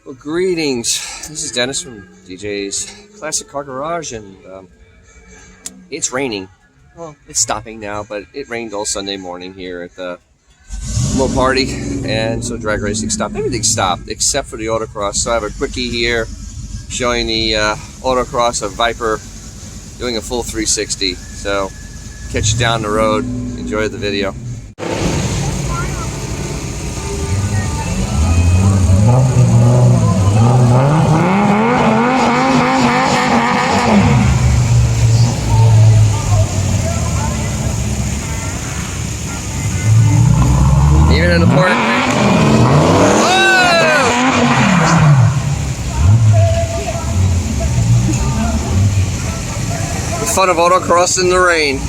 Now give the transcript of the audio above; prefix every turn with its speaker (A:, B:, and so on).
A: Well, greetings. This is Dennis from DJ's Classic Car Garage, and it's raining. Well, it's stopping now, but it rained all Sunday morning here at the little party, and so drag racing stopped. Everything stopped except for the Autocross. So I have a quickie here showing the Autocross of Viper doing a full 360. So catch you down the road. Enjoy the video. Even in the pouring rain. The fun of autocross in the rain.